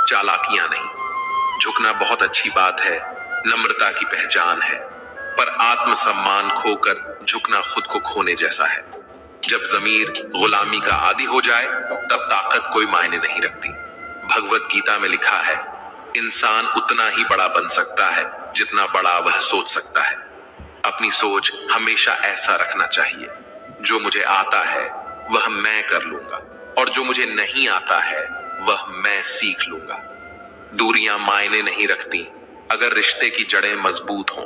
चालाकियां नहीं। झुकना बहुत अच्छी बात है, नम्रता की पहचान है, पर आत्मसम्मान खोकर झुकना खुद को खोने जैसा है। जब ज़मीर गुलामी का आदी हो जाए तब ताकत कोई मायने नहीं रखती। भगवत गीता में लिखा है, इंसान उतना ही बड़ा बन सकता है जितना बड़ा वह सोच सकता है। अपनी सोच हमेशा ऐसा रखना चाहिए, जो मुझे आता है वह मैं कर लूंगा और जो मुझे नहीं आता है वह मैं सीख लूंगा। दूरियां मायने नहीं रखती अगर रिश्ते की जड़ें मजबूत हों।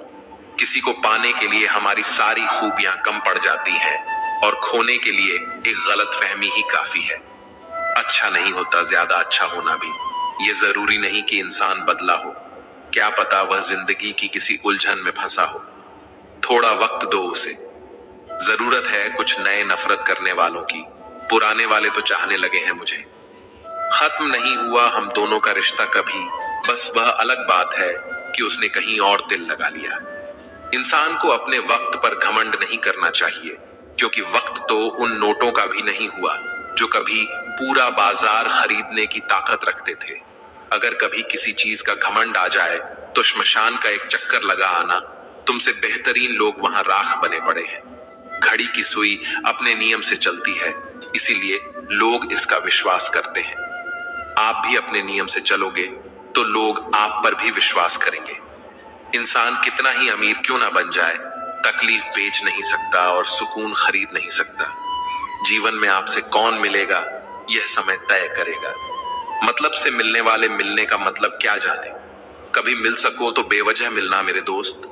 किसी को पाने के लिए हमारी सारी खूबियां कम पड़ जाती हैं और खोने के लिए एक गलतफहमी ही काफी है। अच्छा नहीं होता ज्यादा अच्छा होना भी। ये जरूरी नहीं कि इंसान बदला हो, क्या पता वह जिंदगी की किसी उलझन में फंसा हो। थोड़ा वक्त दो उसे। जरूरत है कुछ नए नफरत करने वालों की, पुराने वाले तो चाहने लगे हैं मुझे। खत्म नहीं हुआ हम दोनों का रिश्ता कभी, बस वह अलग बात है कि उसने कहीं और दिल लगा लिया। इंसान को अपने वक्त पर घमंड नहीं करना चाहिए, क्योंकि वक्त तो उन नोटों का भी नहीं हुआ जो कभी पूरा बाजार खरीदने की ताकत रखते थे। अगर कभी किसी चीज का घमंड आ जाए तो श्मशान का एक चक्कर लगा आना, तुमसे बेहतरीन लोग वहां राख बने पड़े हैं। घड़ी की सुई अपने नियम से चलती है, इसीलिए लोग इसका विश्वास करते हैं। आप भी अपने नियम से चलोगे तो लोग आप पर भी विश्वास करेंगे। इंसान कितना ही अमीर क्यों ना बन जाए, तकलीफ बेच नहीं सकता और सुकून खरीद नहीं सकता। जीवन में आपसे कौन मिलेगा यह समय तय करेगा। मतलब से मिलने वाले मिलने का मतलब क्या जाने। कभी मिल सको तो बेवजह मिलना मेरे दोस्त,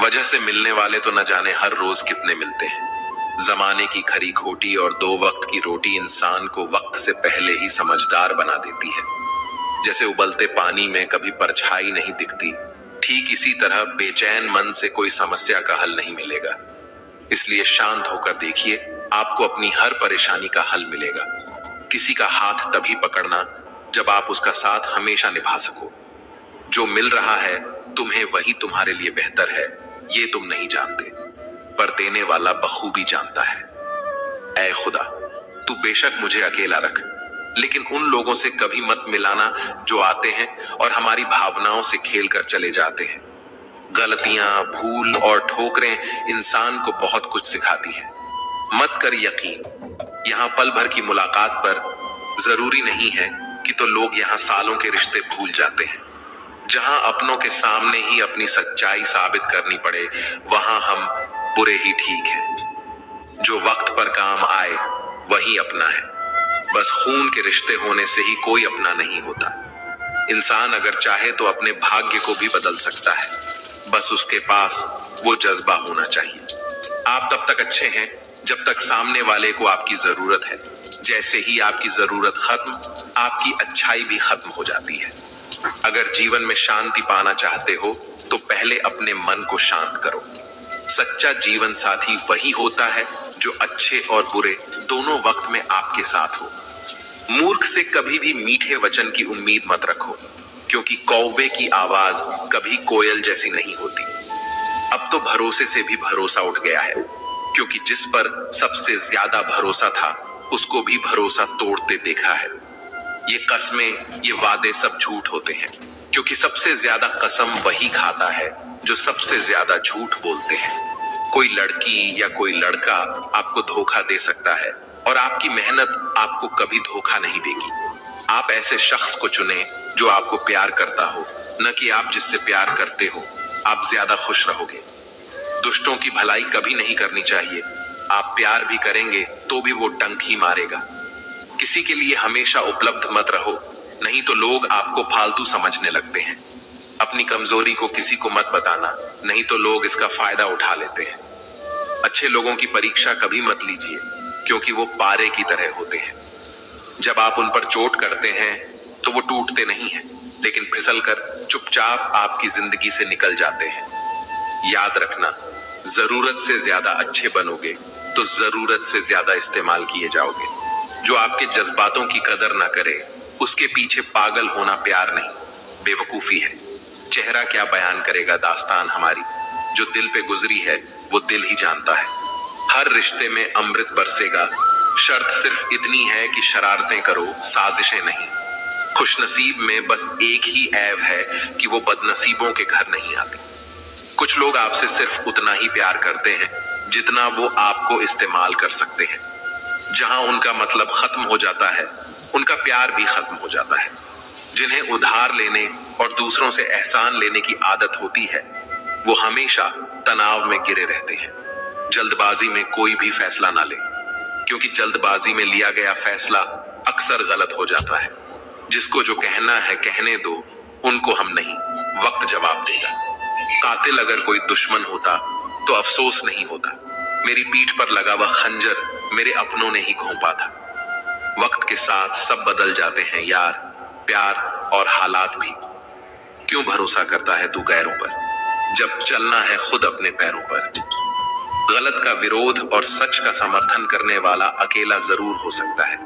वजह से मिलने वाले तो न जाने हर रोज कितने मिलते हैं। जमाने की खरी खोटी और दो वक्त की रोटी इंसान को वक्त से पहले ही समझदार बना देती है। जैसे उबलते पानी में कभी परछाई नहीं दिखती, ठीक इसी तरह बेचैन मन से कोई समस्या का हल नहीं मिलेगा। इसलिए शांत होकर देखिए, आपको अपनी हर परेशानी का हल मिलेगा। किसी का हाथ तभी पकड़ना जब आप उसका साथ हमेशा निभा सको। जो मिल रहा है तुम्हें वही तुम्हारे लिए बेहतर है, ये तुम नहीं जानते, पर देने वाला बखूबी जानता है। ऐ खुदा, तू बेशक मुझे अकेला रख, लेकिन उन लोगों से कभी मत मिलाना जो आते हैं और हमारी भावनाओं से खेल कर चले जाते हैं। गलतियां, भूल और ठोकरें इंसान को बहुत कुछ सिखाती हैं। मत कर यकीन, यहाँ पल भर की मुलाकात पर जरूरी नहीं है कि तो लोग यहाँ सालों के रिश्ते भूल जाते हैं। जहां अपनों के सामने ही अपनी सच्चाई साबित करनी पड़े, वहां हम बुरे ही ठीक हैं। जो वक्त पर काम आए वही अपना है। बस खून के रिश्ते होने से ही कोई अपना नहीं होता। इंसान अगर चाहे तो अपने भाग्य को भी बदल सकता है, बस उसके पास वो जज्बा होना चाहिए। आप तब तक अच्छे हैं जब तक सामने वाले को आपकी जरूरत है। जैसे ही आपकी जरूरत खत्म, आपकी अच्छाई भी खत्म हो जाती है। अगर जीवन में शांति पाना चाहते हो तो पहले अपने मन को शांत करो। सच्चा जीवन साथी वही होता है जो अच्छे और बुरे दोनों वक्त में आपके साथ हो। मूर्ख से कभी भी मीठे वचन की उम्मीद मत रखो, क्योंकि कौवे की आवाज कभी कोयल जैसी नहीं होती। अब तो भरोसे से भी भरोसा उठ गया है, क्योंकि जिस पर सबसे ज्यादा भरोसा था उसको भी भरोसा तोड़ते देखा है। ये कस्में, ये वादे सब झूठ होते हैं, क्योंकि सबसे ज्यादा कसम वही खाता है जो सबसे ज्यादा झूठ बोलते हैं। कोई लड़की या कोई लड़का आपको धोखा दे सकता है और आपकी मेहनत आपको कभी धोखा नहीं देगी। आप ऐसे शख्स को चुने जो आपको प्यार करता हो, न कि आप जिससे प्यार करते हो। आप ज्यादा खुश रहोगे। दुष्टों की भलाई कभी नहीं करनी चाहिए। आप प्यार भी करेंगे तो भी वो डंक ही मारेगा। किसी के लिए हमेशा उपलब्ध मत रहो, नहीं तो लोग आपको फालतू समझने लगते हैं। अपनी कमजोरी को किसी को मत बताना, नहीं तो लोग इसका फायदा उठा लेते हैं। अच्छे लोगों की परीक्षा कभी मत लीजिए, क्योंकि वो पारे की तरह होते हैं। जब आप उन पर चोट करते हैं तो वो टूटते नहीं हैं, लेकिन फिसलकर चुपचाप आपकी जिंदगी से निकल जाते हैं। याद रखना, जरूरत से ज्यादा अच्छे बनोगे तो जरूरत से ज्यादा इस्तेमाल किए जाओगे। जो आपके जज्बातों की कदर ना करे, उसके पीछे पागल होना प्यार नहीं, बेवकूफी है। चेहरा क्या बयान करेगा दास्तान हमारी, जो दिल पे गुजरी है वो दिल ही जानता है। हर रिश्ते में अमृत बरसेगा, शर्त सिर्फ इतनी है कि शरारतें करो, साजिशें नहीं। खुशनसीब में बस एक ही ऐब है कि वो बदनसीबों के घर नहीं आते। कुछ लोग आपसे सिर्फ उतना ही प्यार करते हैं जितना वो आपको इस्तेमाल कर सकते हैं। जहां उनका मतलब खत्म हो जाता है, उनका प्यार भी खत्म हो जाता है। जिन्हें उधार लेने और दूसरों से एहसान लेने की आदत होती है, वो हमेशा तनाव में गिरे रहते हैं। जल्दबाजी में कोई भी फैसला ना ले, क्योंकि जल्दबाजी में लिया गया फैसला अक्सर गलत हो जाता है। जिसको जो कहना है कहने दो, उनको हम नहीं, वक्त जवाब देगा। कातिल अगर कोई दुश्मन होता तो अफसोस नहीं होता। मेरी पीठ पर लगा हुआ खंजर मेरे अपनों ने ही घोंपा था। वक्त के साथ सब बदल जाते हैं यार, प्यार और हालात भी। क्यों भरोसा करता है तू गैरों पर, जब चलना है खुद अपने पैरों पर। गलत का विरोध और सच का समर्थन करने वाला अकेला जरूर हो सकता है,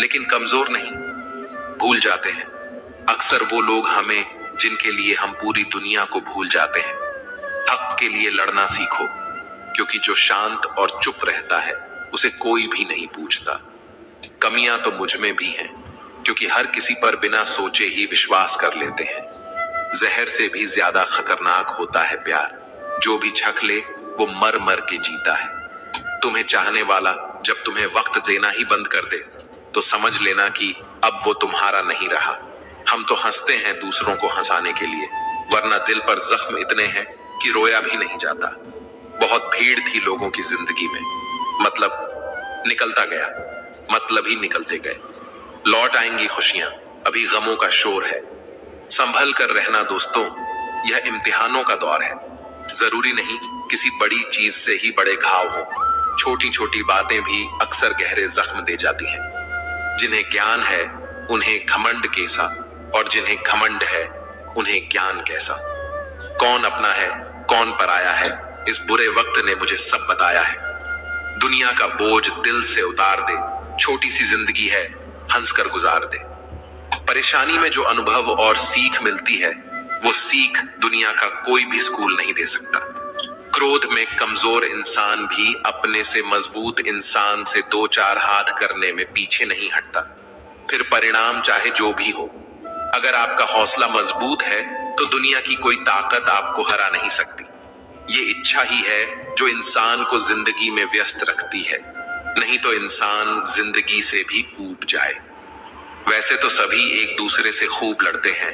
लेकिन कमजोर नहीं। भूल जाते हैं अक्सर वो लोग हमें जिनके लिए हम पूरी दुनिया को भूल जाते हैं। हक के लिए लड़ना सीखो, क्योंकि जो शांत और चुप रहता है उसे कोई भी नहीं पूछता। कमियां तो मुझ में भी हैं, क्योंकि हर किसी पर बिना सोचे ही विश्वास कर लेते हैं। जहर से भी ज्यादा खतरनाक होता है प्यार, जो भी छक ले वो मर मर के जीता है। तुम्हें चाहने वाला जब तुम्हें वक्त देना ही बंद कर दे, तो समझ लेना कि अब वो तुम्हारा नहीं रहा। हम तो हंसते हैं दूसरों को हंसाने के लिए, वरना दिल पर जख्म इतने हैं कि रोया भी नहीं जाता। बहुत भीड़ थी लोगों की जिंदगी में, मतलब निकलता गया, मतलब ही निकलते गए। लौट आएंगी खुशियां, अभी गमों का शोर है। संभल कर रहना दोस्तों, यह इम्तिहानों का दौर है। जरूरी नहीं किसी बड़ी चीज से ही बड़े घाव हो, छोटी छोटी बातें भी अक्सर गहरे जख्म दे जाती हैं। जिन्हें ज्ञान है उन्हें घमंड कैसा, और जिन्हें घमंड है उन्हें ज्ञान कैसा। कौन अपना है कौन पराया है, इस बुरे वक्त ने मुझे सब बताया है। दुनिया का बोझ दिल से उतार दे, छोटी सी जिंदगी है हंसकर गुजार दे। परेशानी में जो अनुभव और सीख मिलती है, वो सीख दुनिया का कोई भी स्कूल नहीं दे सकता। क्रोध में कमजोर इंसान भी अपने से मजबूत इंसान से दो चार हाथ करने में पीछे नहीं हटता, फिर परिणाम चाहे जो भी हो। अगर आपका हौसला मजबूत है तो दुनिया की कोई ताकत आपको हरा नहीं सकती। ये इच्छा ही है जो इंसान को जिंदगी में व्यस्त रखती है, नहीं तो इंसान जिंदगी से भी ऊब जाए। वैसे तो सभी एक दूसरे से खूब लड़ते हैं,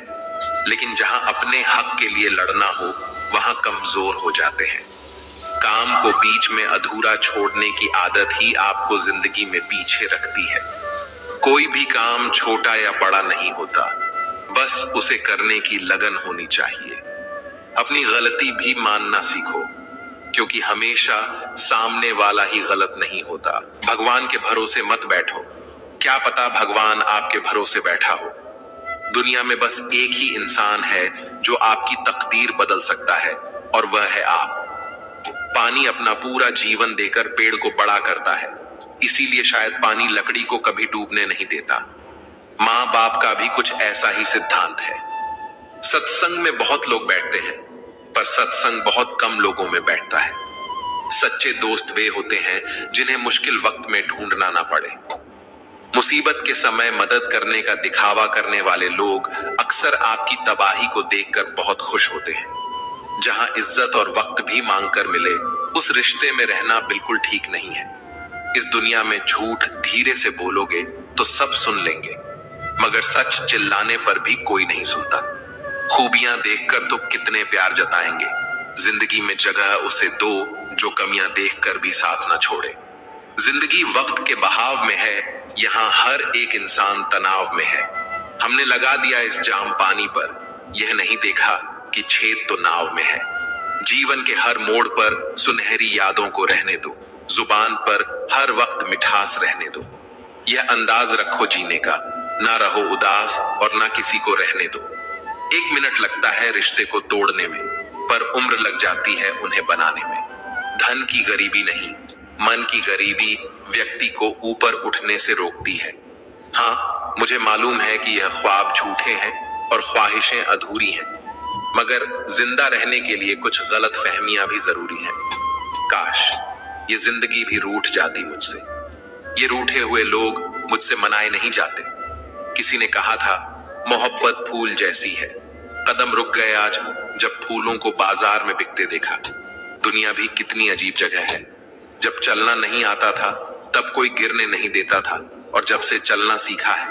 लेकिन जहां अपने हक के लिए लड़ना हो वहां कमजोर हो जाते हैं। काम को बीच में अधूरा छोड़ने की आदत ही आपको जिंदगी में पीछे रखती है। कोई भी काम छोटा या बड़ा नहीं होता, बस उसे करने की लगन होनी चाहिए। अपनी गलती भी मानना सीखो, क्योंकि हमेशा सामने वाला ही गलत नहीं होता। भगवान के भरोसे मत बैठो, क्या पता भगवान आपके भरोसे बैठा हो। दुनिया में बस एक ही इंसान है जो आपकी तकदीर बदल सकता है, और वह है आप। पानी अपना पूरा जीवन देकर पेड़ को बड़ा करता है, इसीलिए शायद पानी लकड़ी को कभी डूबने नहीं देता। माँ बाप का भी कुछ ऐसा ही सिद्धांत है। सत्संग में बहुत लोग बैठते हैं, पर सत्संग बहुत कम लोगों में बैठता है। सच्चे दोस्त वे होते हैं जिन्हें मुश्किल वक्त में ढूंढना ना पड़े। मुसीबत के समय मदद करने का दिखावा करने वाले लोग अक्सर आपकी तबाही को देखकर बहुत खुश होते हैं। जहां इज्जत और वक्त भी मांग कर मिले, उस रिश्ते में रहना बिल्कुल ठीक नहीं है। इस दुनिया में झूठ धीरे से बोलोगे तो सब सुन लेंगे, मगर सच चिल्लाने पर भी कोई नहीं सुनता। खूबियां देखकर तो कितने प्यार जताएंगे, जिंदगी में जगह उसे दो जो कमियां देखकर भी साथ ना छोड़े। जिंदगी वक्त के बहाव में है, यहाँ हर एक इंसान तनाव में है। हमने लगा दिया इस जाम पानी पर, यह नहीं देखा कि छेद तो नाव में है। जीवन के हर मोड़ पर सुनहरी यादों को रहने दो, जुबान पर हर वक्त मिठास रहने दो। यह अंदाज रखो जीने का, ना रहो उदास और ना किसी को रहने दो। 1 मिनट लगता है रिश्ते को तोड़ने में, पर उम्र लग जाती है उन्हें बनाने में। धन की गरीबी नहीं, मन की गरीबी व्यक्ति को ऊपर उठने से रोकती है। हाँ, मुझे मालूम है कि यह ख्वाब झूठे हैं और ख्वाहिशें अधूरी हैं, मगर जिंदा रहने के लिए कुछ गलत फहमियां भी जरूरी हैं। काश ये जिंदगी भी रूठ जाती मुझसे। ये रूठे हुए लोग मुझसे मनाए नहीं जाते। किसी ने कहा था मोहब्बत फूल जैसी है। कदम रुक गए आज जब फूलों को बाजार में बिकते देखा। दुनिया भी कितनी अजीब जगह है। जब चलना नहीं आता था तब कोई गिरने नहीं देता था, और जब से चलना सीखा है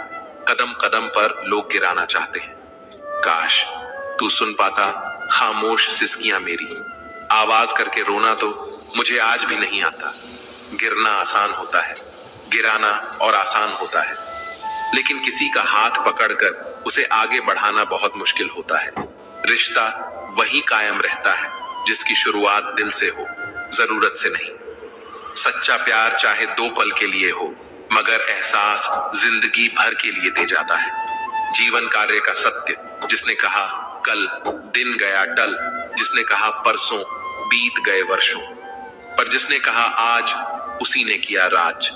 कदम कदम पर लोग गिराना चाहते हैं। काश तू सुन पाता खामोश सिसकियां मेरी। आवाज करके रोना तो मुझे आज भी नहीं आता। गिरना आसान होता है, गिराना और आसान होता है, लेकिन किसी का हाथ पकड़कर उसे आगे बढ़ाना बहुत मुश्किल होता है। रिश्ता वही कायम रहता है जिसकी शुरुआत दिल से हो, जरूरत से नहीं। सच्चा प्यार चाहे 2 पल के लिए हो, मगर एहसास जिंदगी भर के लिए दे जाता है। जीवन कार्य का सत्य जिसने कहा कल, दिन गया टल जिसने कहा परसों, बीत गए वर्षों, पर जिसने कहा आज उसी ने किया राज।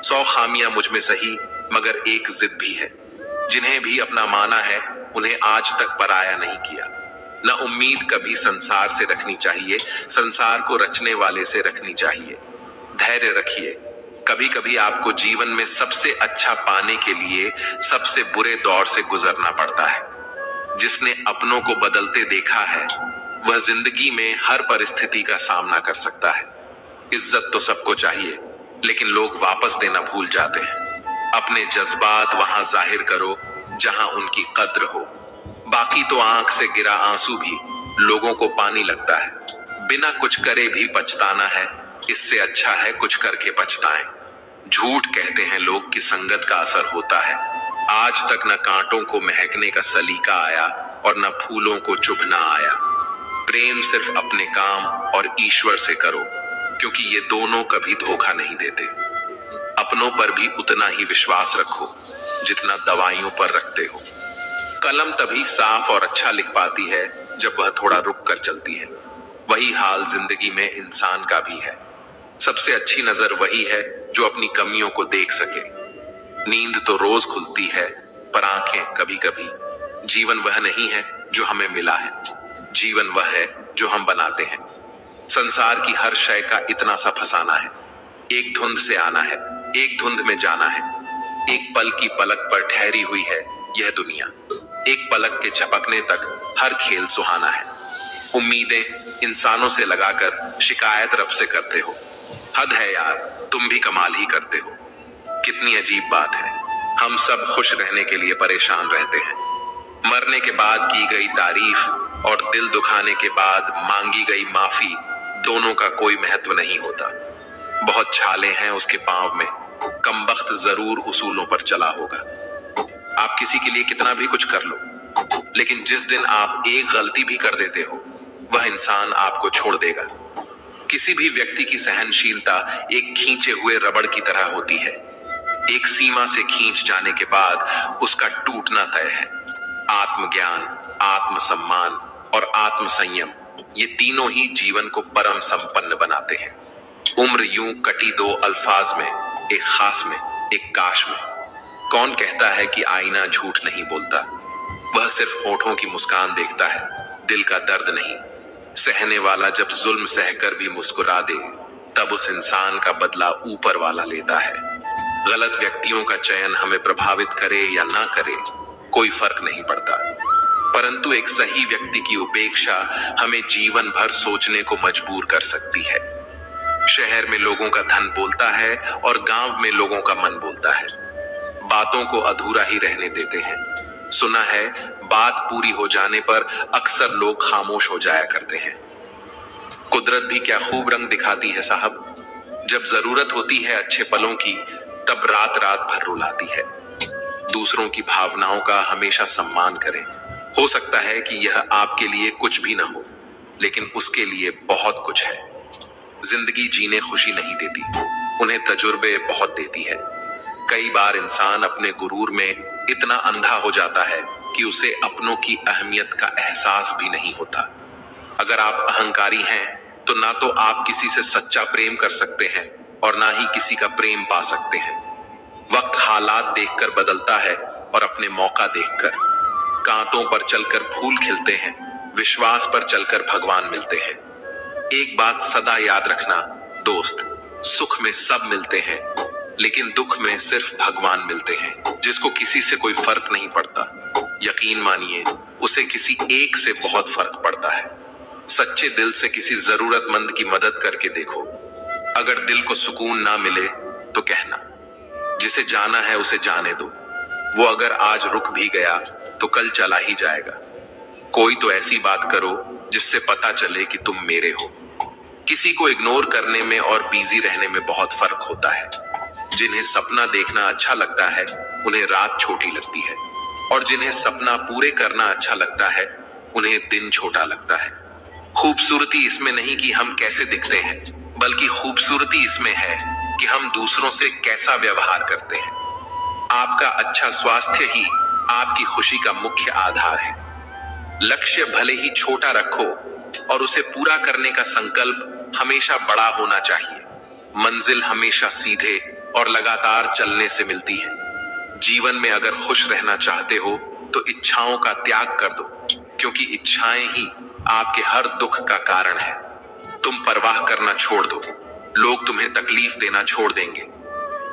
100 खामियां मुझ में सही, मगर एक जिद भी है। जिन्हें भी अपना माना है उन्हें आज तक पराया नहीं किया। न उम्मीद कभी संसार से रखनी चाहिए, संसार को रचने वाले से रखनी चाहिए। धैर्य रखिए, कभी कभी आपको जीवन में सबसे अच्छा पाने के लिए सबसे बुरे दौर से गुजरना पड़ता है। जिसने अपनों को बदलते देखा है वह जिंदगी में हर परिस्थिति का सामना कर सकता है। इज्जत तो सबको चाहिए, लेकिन लोग वापस देना भूल जाते हैं। अपने जज्बात वहां जाहिर करो जहां उनकी कद्र हो। बाकी तो आंख से गिरा आंसू भी लोगों को पानी लगता है। बिना कुछ करे भी पछताना है, इससे अच्छा है कुछ करके पछताएं। झूठ कहते हैं लोग कि संगत का असर होता है। आज तक न कांटों को महकने का सलीका आया और न फूलों को चुभना आया। प्रेम सिर्फ अपने काम और ईश्वर से करो, क्योंकि ये दोनों कभी धोखा नहीं देते। अपनों पर भी उतना ही विश्वास रखो जितना दवाइयों पर रखते हो। कलम तभी साफ और अच्छा लिख पाती है जब वह थोड़ा रुक कर चलती है। वही हाल जिंदगी में इंसान का भी है। सबसे अच्छी नजर वही है जो अपनी कमियों को देख सके। नींद तो रोज खुलती है, पर आंखें कभी कभी। जीवन वह नहीं है जो हमें मिला है, जीवन वह है जो हम बनाते हैं। संसार की हर शय का इतना सा फसाना है। एक धुंध से आना है, एक धुंध में जाना है। एक पल की पलक पर ठहरी हुई है यह दुनिया। एक पलक के झपकने तक हर खेल सुहाना है। उम्मीदें इंसानों से लगाकर शिकायत रब से करते हो। हद है यार, तुम भी कमाल ही करते हो। कितनी अजीब बात है, हम सब खुश रहने के लिए परेशान रहते हैं। मरने के बाद की गई तारीफ और दिल दुखाने के बाद मांगी गई माफी, दोनों का कोई महत्व नहीं होता। बहुत छाले हैं उसके पांव में, कमबख्त जरूर उसूलों पर चला होगा। आप किसी के लिए कितना भी कुछ कर लो, लेकिन जिस दिन आप एक गलती भी कर देते हो वह इंसान आपको छोड़ देगा। किसी भी व्यक्ति की सहनशीलता एक खींचे हुए रबड़ की तरह होती है। एक सीमा से खींच जाने के बाद उसका टूटना तय है। आत्मज्ञान, आत्मसम्मान और आत्मसंयम, ये तीनों ही जीवन को परम संपन्न बनाते हैं। उम्र यूं कटी 2 अल्फाज में, एक खास में, एक काश में। कौन कहता है कि आईना झूठ नहीं बोलता? वह सिर्फ होठों की मुस्कान देखता है, दिल का दर्द नहीं। सहने वाला जब जुल्म सहकर भी मुस्कुरा दे, तब उस इंसान का बदला ऊपर वाला लेता है। गलत व्यक्तियों का चयन हमें प्रभावित करे या ना करे, कोई फर्क नहीं पड़ता, परंतु एक सही व्यक्ति की उपेक्षा हमें जीवन भर सोचने को मजबूर कर सकती है। शहर में लोगों का धन बोलता है और गांव में लोगों का मन बोलता है। बातों को अधूरा ही रहने देते हैं। सुना है बात पूरी हो जाने पर अक्सर लोग खामोश हो जाया करते हैं। कुदरत भी क्या खूब रंग दिखाती है साहब। जब जरूरत होती है अच्छे पलों की, तब रात रात भर रुलाती है। दूसरों की भावनाओं का हमेशा सम्मान करें। हो सकता है कि यह आपके लिए कुछ भी ना हो, लेकिन उसके लिए बहुत कुछ है। जिंदगी जीने खुशी नहीं देती, उन्हें तजुर्बे बहुत देती है। कई बार इंसान अपने गुरूर में इतना अंधा हो जाता है कि उसे अपनों की अहमियत का एहसास भी नहीं होता। अगर आप अहंकारी हैं तो ना तो आप किसी से सच्चा प्रेम कर सकते हैं और ना ही किसी का प्रेम पा सकते हैं। वक्त हालात देखकर बदलता है और अपने मौका देखकर। कांटों पर चलकर फूल खिलते हैं, विश्वास पर चलकर भगवान मिलते हैं। एक बात सदा याद रखना दोस्त, सुख में सब मिलते हैं, लेकिन दुख में सिर्फ भगवान मिलते हैं, जिसको किसी से कोई फर्क नहीं पड़ता। यकीन मानिए, उसे किसी एक से बहुत फर्क पड़ता है। सच्चे दिल से किसी जरूरतमंद की मदद करके देखो। अगर दिल को सुकून ना मिले तो कहना, जिसे जाना है उसे जाने दो। वो अगर आज रुक भी गया तो कल चला ही जाएगा। कोई तो ऐसी बात करो जिससे पता चले कि तुम मेरे हो। किसी को इग्नोर करने में और बिजी रहने में बहुत फर्क होता है। जिन्हें सपना देखना अच्छा लगता है उन्हें रात छोटी लगती है, और जिन्हें सपना पूरे करना अच्छा लगता है उन्हें दिन छोटा लगता है। खूबसूरती इसमें नहीं कि हम कैसे दिखते हैं, बल्कि खूबसूरती इसमें है कि हम दूसरों से कैसा व्यवहार करते हैं। आपका अच्छा स्वास्थ्य ही आपकी खुशी का मुख्य आधार है। लक्ष्य भले ही छोटा रखो और उसे पूरा करने का संकल्प हमेशा बड़ा होना चाहिए। मंजिल हमेशा सीधे और लगातार चलने से मिलती है। जीवन में अगर खुश रहना चाहते हो तो इच्छाओं का त्याग कर दो, क्योंकि इच्छाएं ही आपके हर दुख का कारण है। तुम परवाह करना छोड़ दो, लोग तुम्हें तकलीफ देना छोड़ देंगे।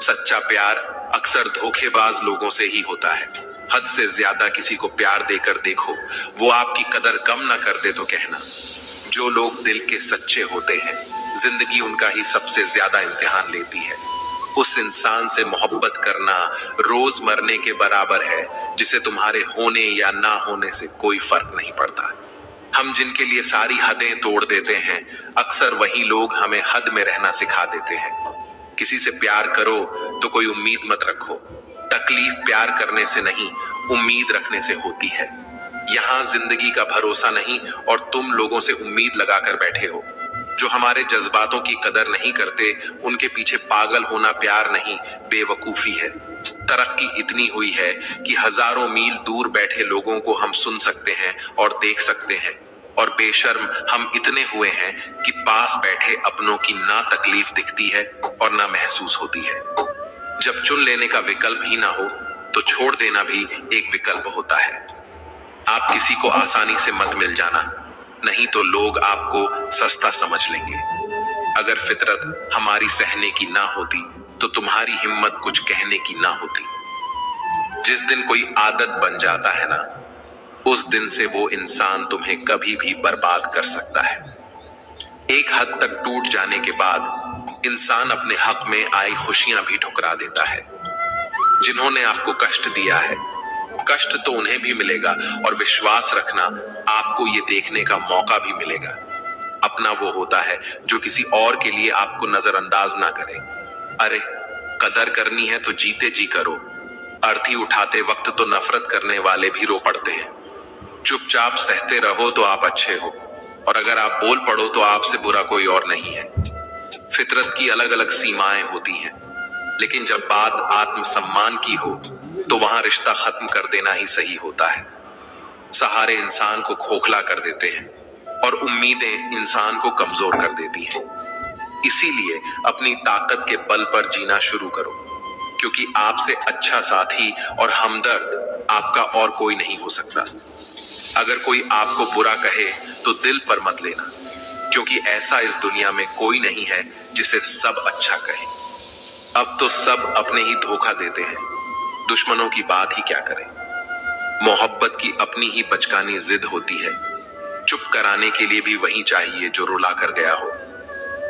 सच्चा प्यार अक्सर धोखेबाज लोगों से ही होता है। हद से ज्यादा किसी को प्यार देकर देखो, वो आपकी कदर कम ना कर दे तो कहना। जो लोग दिल के सच्चे होते हैं, जिंदगी उनका ही सबसे ज्यादा इम्तिहान लेती है। उस इंसान से मोहब्बत करना रोज मरने के बराबर है, जिसे तुम्हारे होने या ना होने से कोई फर्क नहीं पड़ता। हम जिनके लिए सारी हदें तोड़ देते हैं, अक्सर वही लोग हमें हद में रहना सिखा देते हैं। किसी से प्यार करो तो कोई उम्मीद मत रखो। तकलीफ प्यार करने से नहीं, उम्मीद रखने से होती है। यहाँ जिंदगी का भरोसा नहीं और तुम लोगों से उम्मीद लगाकर बैठे हो। जो हमारे जज्बातों की कदर नहीं करते, उनके पीछे पागल होना प्यार नहीं, बेवकूफी है। तरक्की इतनी हुई है कि हजारों मील दूर बैठे लोगों को हम सुन सकते हैं और देख सकते हैं, और बेशर्म हम इतने हुए हैं कि पास बैठे अपनों की ना तकलीफ दिखती है और ना महसूस होती है। जब चुन लेने का विकल्प ही ना हो तो छोड़ देना भी एक विकल्प होता है। आप किसी को आसानी से मत मिल जाना, नहीं तो लोग आपको सस्ता समझ लेंगे। अगर फितरत हमारी सहने की ना होती तो तुम्हारी हिम्मत कुछ कहने की ना होती। जिस दिन कोई आदत बन जाता है ना, उस दिन से वो इंसान तुम्हें कभी भी बर्बाद कर सकता है। एक हद तक टूट जाने के बाद इंसान अपने हक में आई खुशियां भी ठुकरा देता है। जिन्होंने आपको कष्ट दिया है, कष्ट तो उन्हें भी मिलेगा, और विश्वास रखना आपको ये देखने का मौका भी मिलेगा। अपना वो होता है जो किसी और के लिए आपको नजरअंदाज ना करे। अरे, कदर करनी है तो जीते जी करो। अर्थी उठाते वक्त तो नफरत करने वाले भी रो पड़ते हैं। चुपचाप सहते रहो तो आप अच्छे हो, और अगर आप बोल पड़ो तो आपसे बुरा कोई और नहीं है। फितरत की अलग अलग सीमाएं होती हैं, लेकिन जब बात आत्मसम्मान की हो तो वहां रिश्ता खत्म कर देना ही सही होता है। सहारे इंसान को खोखला कर देते हैं और उम्मीदें इंसान को कमजोर कर देती हैं। इसीलिए अपनी ताकत के बल पर जीना शुरू करो, क्योंकि आपसे अच्छा साथी और हमदर्द आपका और कोई नहीं हो सकता। अगर कोई आपको बुरा कहे तो दिल पर मत लेना, क्योंकि ऐसा इस दुनिया में कोई नहीं है जिसे सब अच्छा कहे। अब तो सब अपने ही धोखा देते हैं, दुश्मनों की बात ही क्या करें। मोहब्बत की अपनी ही बचकानी जिद होती है। चुप कराने के लिए भी वही चाहिए जो रुला कर गया हो।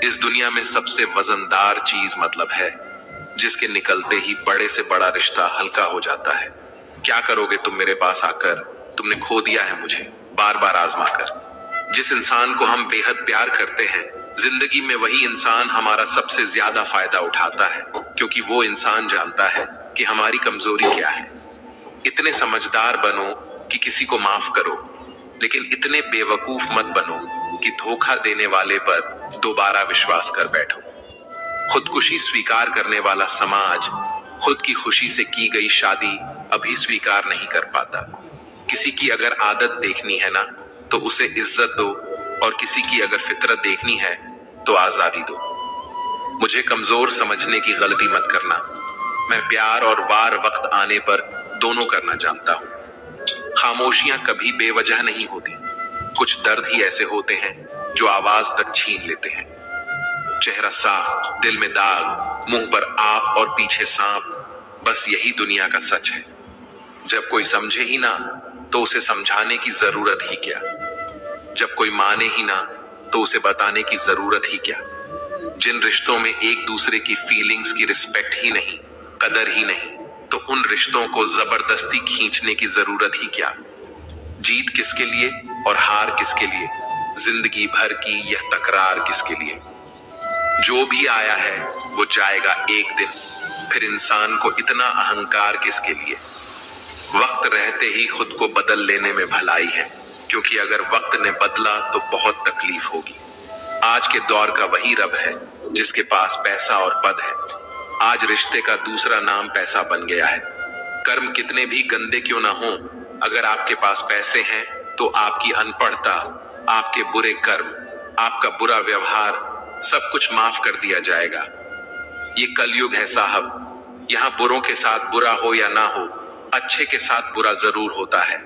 इस दुनिया में सबसे वजनदार चीज मतलब है, जिसके निकलते ही बड़े से बड़ा रिश्ता हल्का हो जाता है। क्या करोगे तुम मेरे पास आकर? तुमने खो दिया है मुझे बार बार आजमा कर। जिस इंसान को हम बेहद प्यार करते हैं, जिंदगी में वही इंसान हमारा सबसे ज्यादा फायदा उठाता है, क्योंकि वो इंसान जानता है कि हमारी कमजोरी क्या है। इतने समझदार बनो कि किसी को माफ करो, लेकिन इतने बेवकूफ मत बनो कि धोखा देने वाले पर दोबारा विश्वास कर बैठो। खुदकुशी स्वीकार करने वाला समाज खुद की खुशी से की गई शादी अभी स्वीकार नहीं कर पाता। किसी की अगर आदत देखनी है ना, तो उसे इज्जत दो, और किसी की अगर फितरत देखनी है तो आजादी दो। मुझे कमजोर समझने की गलती मत करना। मैं प्यार और वार वक्त आने पर दोनों करना जानता हूं। खामोशियां कभी बेवजह नहीं होती। कुछ दर्द ही ऐसे होते हैं जो आवाज तक छीन लेते हैं। चेहरा साफ, दिल में दाग, मुंह पर आप और पीछे सांप, बस यही दुनिया का सच है। जब कोई समझे ही ना तो उसे समझाने की जरूरत ही क्या। जब कोई माने ही ना तो उसे बताने की जरूरत ही क्या। जिन रिश्तों में एक दूसरे की फीलिंग्स की रिस्पेक्ट ही नहीं, कदर ही नहीं, तो उन रिश्तों को जबरदस्ती खींचने की जरूरत ही क्या। जीत किसके लिए और हार किसके लिए, जिंदगी भर की यह तकरार किसके लिए। जो भी आया है वो जाएगा एक दिन, फिर इंसान को इतना अहंकार किसके लिए। वक्त रहते ही खुद को बदल लेने में भलाई है, क्योंकि अगर वक्त ने बदला तो बहुत तकलीफ होगी। आज के दौर का वही रब है जिसके पास पैसा और पद है। आज रिश्ते का दूसरा नाम पैसा बन गया है। कर्म कितने भी गंदे क्यों ना हो, अगर आपके पास पैसे हैं तो आपकी अनपढ़ता, आपके बुरे कर्म, आपका बुरा व्यवहार सब कुछ माफ कर दिया जाएगा। ये कलयुग है साहब, यहाँ बुरों के साथ बुरा हो या ना हो, अच्छे के साथ बुरा जरूर होता है।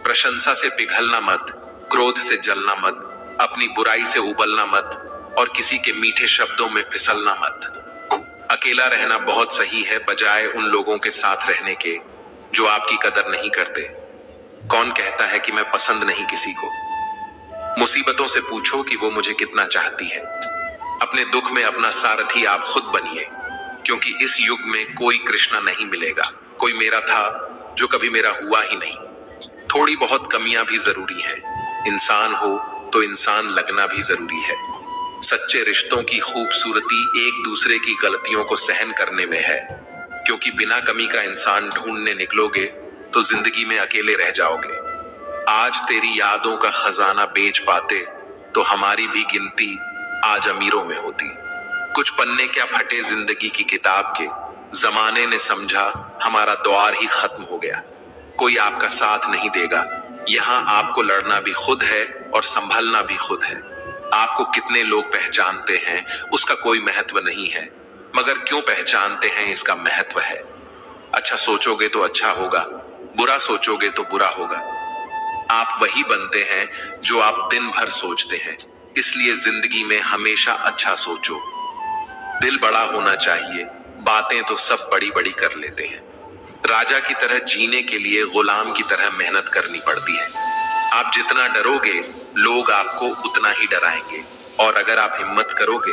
प्रशंसा से पिघलना मत, क्रोध से जलना मत, अपनी बुराई से उबलना मत और किसी के मीठे शब्दों में फिसलना मत। अकेला रहना बहुत सही है बजाय उन लोगों के साथ रहने के जो आपकी कदर नहीं करते। कौन कहता है कि मैं पसंद नहीं किसी को। मुसीबतों से पूछो कि वो मुझे कितना चाहती है। अपने दुख में अपना सारथी आप खुद बनिए, क्योंकि इस युग में कोई कृष्णा नहीं मिलेगा। कोई मेरा था जो कभी मेरा हुआ ही नहीं। थोड़ी बहुत कमियां भी जरूरी है, इंसान हो तो इंसान लगना भी जरूरी है। सच्चे रिश्तों की खूबसूरती एक दूसरे की गलतियों को सहन करने में है, क्योंकि बिना कमी का इंसान ढूंढने निकलोगे तो जिंदगी में अकेले रह जाओगे। आज तेरी यादों का खजाना बेच पाते तो हमारी भी गिनती आज अमीरों में होती। कुछ पन्ने क्या फटे जिंदगी की किताब के, जमाने ने समझा हमारा द्वार ही खत्म हो गया। कोई आपका साथ नहीं देगा, यहाँ आपको लड़ना भी खुद है और संभलना भी खुद है। आपको कितने लोग पहचानते हैं उसका कोई महत्व नहीं है, मगर क्यों पहचानते हैं इसका महत्व है। अच्छा सोचोगे तो अच्छा होगा, बुरा सोचोगे तो बुरा होगा। आप वही बनते हैं जो आप दिन भर सोचते हैं, इसलिए जिंदगी में हमेशा अच्छा सोचो। दिल बड़ा होना चाहिए, बातें तो सब बड़ी बड़ी कर लेते हैं। राजा की तरह जीने के लिए गुलाम की तरह मेहनत करनी पड़ती है। आप जितना डरोगे लोग आपको उतना ही डराएंगे, और अगर आप हिम्मत करोगे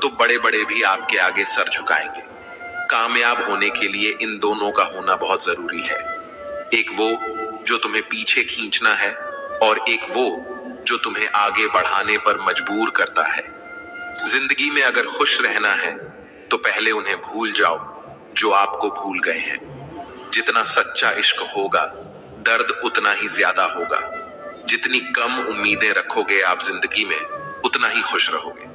तो बड़े बड़े भी आपके आगे सर झुकाएंगे। कामयाब होने के लिए इन दोनों का होना बहुत जरूरी है। एक वो जो तुम्हें पीछे खींचना है और एक वो जो तुम्हें आगे बढ़ाने पर मजबूर करता है। जिंदगी में अगर खुश रहना है तो पहले उन्हें भूल जाओ जो आपको भूल गए हैं। जितना सच्चा इश्क होगा दर्द उतना ही ज्यादा होगा। जितनी कम उम्मीदें रखोगे आप जिंदगी में उतना ही खुश रहोगे।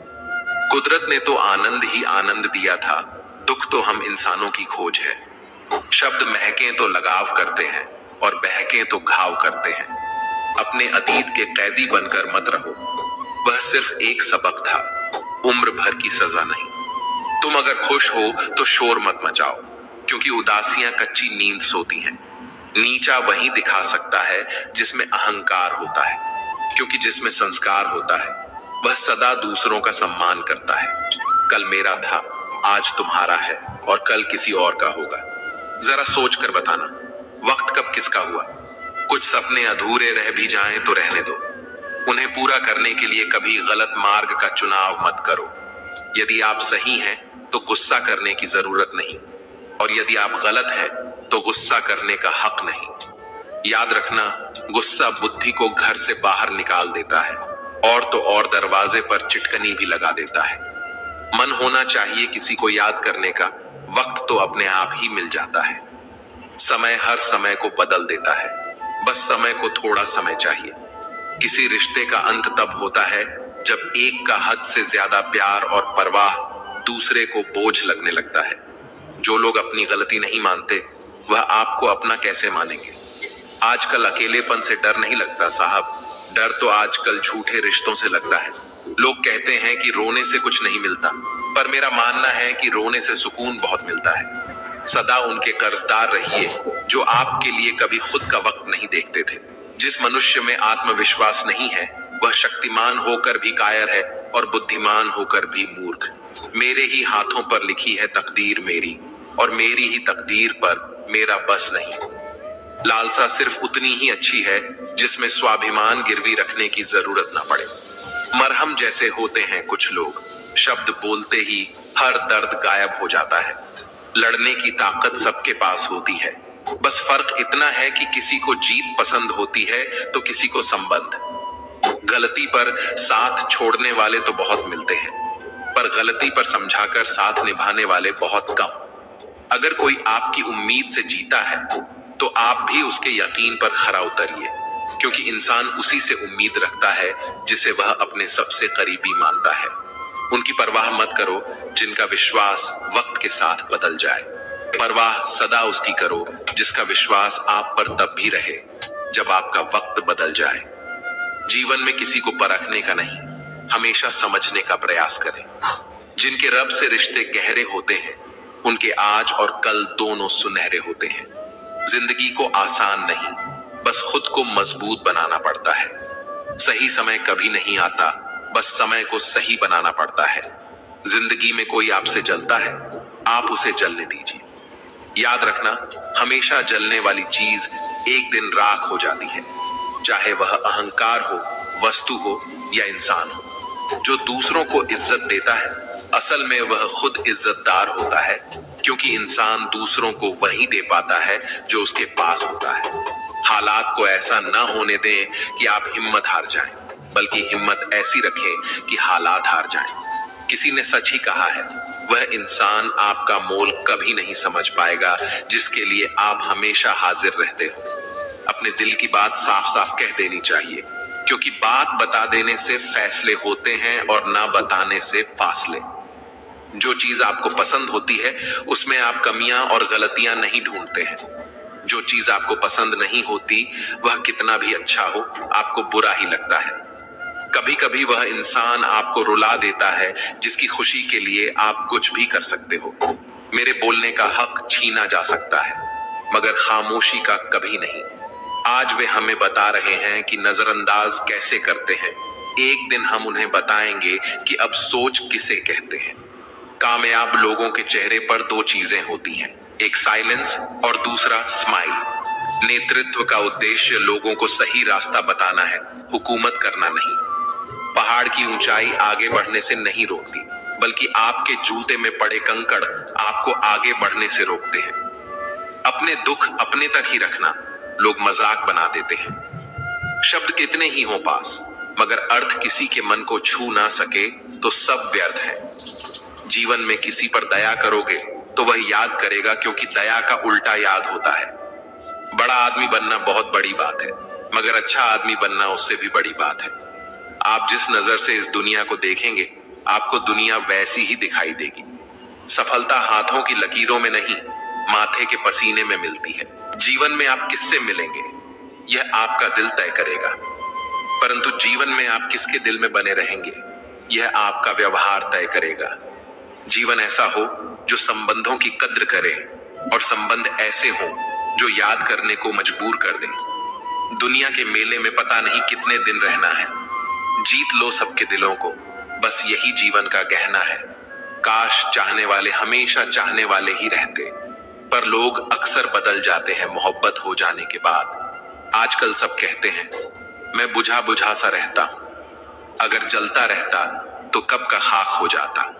कुदरत ने तो आनंद ही आनंद दिया था, दुख तो हम इंसानों की खोज है। शब्द महके तो लगाव करते हैं और बहके तो घाव करते हैं। अपने अतीत के कैदी बनकर मत रहो, वह सिर्फ एक सबक था, उम्र भर की सजा नहीं। तुम अगर खुश हो तो शोर मत मचाओ, क्योंकि उदासियां कच्ची नींद सोती हैं। नीचा वही दिखा सकता है जिसमें अहंकार होता है, क्योंकि जिसमें संस्कार होता है वह सदा दूसरों का सम्मान करता है। कल मेरा था, आज तुम्हारा है और कल किसी और का होगा। जरा सोच कर बताना, वक्त कब किसका हुआ। कुछ सपने अधूरे रह भी जाएं तो रहने दो, उन्हें पूरा करने के लिए कभी गलत मार्ग का चुनाव मत करो। यदि आप सही हैं तो गुस्सा करने की जरूरत नहीं, और यदि आप गलत हैं तो गुस्सा करने का हक नहीं। याद रखना, गुस्सा बुद्धि को घर से बाहर निकाल देता है और तो और दरवाजे पर चिटकनी भी लगा देता है। मन होना चाहिए किसी को याद करने का, वक्त तो अपने आप ही मिल जाता है। समय हर समय को बदल देता है, बस समय को थोड़ा समय चाहिए। किसी रिश्ते का अंत तब होता है जब एक का हद से ज्यादा प्यार और परवाह दूसरे को बोझ लगने लगता है। जो लोग अपनी गलती नहीं मानते वह आपको अपना कैसे मानेंगे। आजकल अकेलेपन से डर नहीं लगता साहब, डर तो आजकल झूठे रिश्तों से लगता है। लोग कहते हैं कि रोने से कुछ नहीं मिलता, पर मेरा मानना है कि रोने से सुकून बहुत मिलता है। सदा उनके कर्जदार रहिए जो आपके लिए कभी खुद का वक्त नहीं देखते थे। जिस मनुष्य में आत्मविश्वास नहीं है वह शक्तिमान होकर भी कायर है और बुद्धिमान होकर भी मूर्ख। मेरे ही हाथों पर लिखी है तकदीर मेरी, और मेरी ही तकदीर पर मेरा बस नहीं। लालसा सिर्फ उतनी ही अच्छी है जिसमें स्वाभिमान गिरवी रखने की जरूरत ना पड़े। मरहम जैसे होते हैं कुछ लोग, शब्द बोलते ही हर दर्द गायब हो जाता है। लड़ने की ताकत सबके पास होती है, बस फर्क इतना है कि किसी को जीत पसंद होती है तो किसी को संबंध। गलती पर साथ छोड़ने वाले तो बहुत मिलते हैं, पर गलती पर समझाकर साथ निभाने वाले बहुत कम। अगर कोई आपकी उम्मीद से जीता है तो आप भी उसके यकीन पर खरा उतरिए, क्योंकि इंसान उसी से उम्मीद रखता है जिसे वह अपने सबसे करीबी मानता है। उनकी परवाह मत करो जिनका विश्वास वक्त के साथ बदल जाए। परवाह सदा उसकी करो जिसका विश्वास आप पर तब भी रहे जब आपका वक्त बदल जाए। जीवन में किसी को परखने का नहीं, हमेशा समझने का प्रयास करें। जिनके रब से रिश्ते गहरे होते हैं उनके आज और कल दोनों सुनहरे होते हैं। जिंदगी को आसान नहीं, बस खुद को मजबूत बनाना पड़ता है। सही समय कभी नहीं आता, बस समय को सही बनाना पड़ता है। जिंदगी में कोई आपसे जलता है, आप उसे जलने दीजिए। याद रखना, हमेशा जलने वाली चीज एक दिन राख हो जाती है, चाहे वह अहंकार हो, वस्तु हो या इंसान हो। जो दूसरों को इज्जत देता है असल में वह खुद इज्जतदार होता है, क्योंकि इंसान दूसरों को वही दे पाता है जो उसके पास होता है। हालात को ऐसा ना होने दें कि आप हिम्मत हार जाएं, बल्कि हिम्मत ऐसी रखें कि हालात हार जाएं। किसी ने सच ही कहा है, वह इंसान आपका मोल कभी नहीं समझ पाएगा जिसके लिए आप हमेशा हाजिर रहते हो। अपने दिल की बात साफ साफ कह देनी चाहिए, क्योंकि बात बता देने से फैसले होते हैं और ना बताने से फासले। जो चीज आपको पसंद होती है उसमें आप कमियां और गलतियां नहीं ढूंढते हैं। जो चीज आपको पसंद नहीं होती वह कितना भी अच्छा हो आपको बुरा ही लगता है। कभी कभी वह इंसान आपको रुला देता है जिसकी खुशी के लिए आप कुछ भी कर सकते हो। मेरे बोलने का हक छीना जा सकता है, मगर खामोशी का कभी नहीं। आज वे हमें बता रहे हैं कि नजरअंदाज कैसे करते हैं। एक दिन हम उन्हें बताएंगे कि अब सोच किसे कहते हैं। कामयाब लोगों के चेहरे पर दो चीजें होती हैं, एक साइलेंस और दूसरा स्माइल। नेतृत्व का उद्देश्य लोगों को सही रास्ता बताना है, हुकूमत करना नहीं। पहाड़ की ऊंचाई आगे बढ़ने से नहीं रोकती, बल्कि आपके जूते में पड़े कंकड़ आपको आगे बढ़ने से रोकते हैं। अपने दुख अपने तक ही रखना, लोग मजाक बना देते हैं। शब्द कितने ही हों पास, मगर अर्थ किसी के मन को छू ना सके तो सब व्यर्थ है। जीवन में किसी पर दया करोगे तो वह याद करेगा, क्योंकि दया का उल्टा याद होता है। बड़ा आदमी बनना बहुत बड़ी बात है, मगर अच्छा आदमी बनना उससे भी बड़ी बात है। आप जिस नजर से इस दुनिया को देखेंगे आपको दुनिया वैसी ही दिखाई देगी। सफलता हाथों की लकीरों में नहीं, माथे के पसीने में मिलती है। जीवन में आप किससे मिलेंगे यह आपका दिल तय करेगा, परंतु जीवन में आप किसके दिल में बने रहेंगे यह आपका व्यवहार तय करेगा। जीवन ऐसा हो जो संबंधों की कद्र करे, और संबंध ऐसे हो जो याद करने को मजबूर कर दें। दुनिया के मेले में पता नहीं कितने दिन रहना है, जीत लो सबके दिलों को, बस यही जीवन का गहना है। काश चाहने वाले हमेशा चाहने वाले ही रहते, पर लोग अक्सर बदल जाते हैं मोहब्बत हो जाने के बाद। आजकल सब कहते हैं मैं बुझा बुझा सा रहता हूं, अगर जलता रहता तो कब का खाक हो जाता।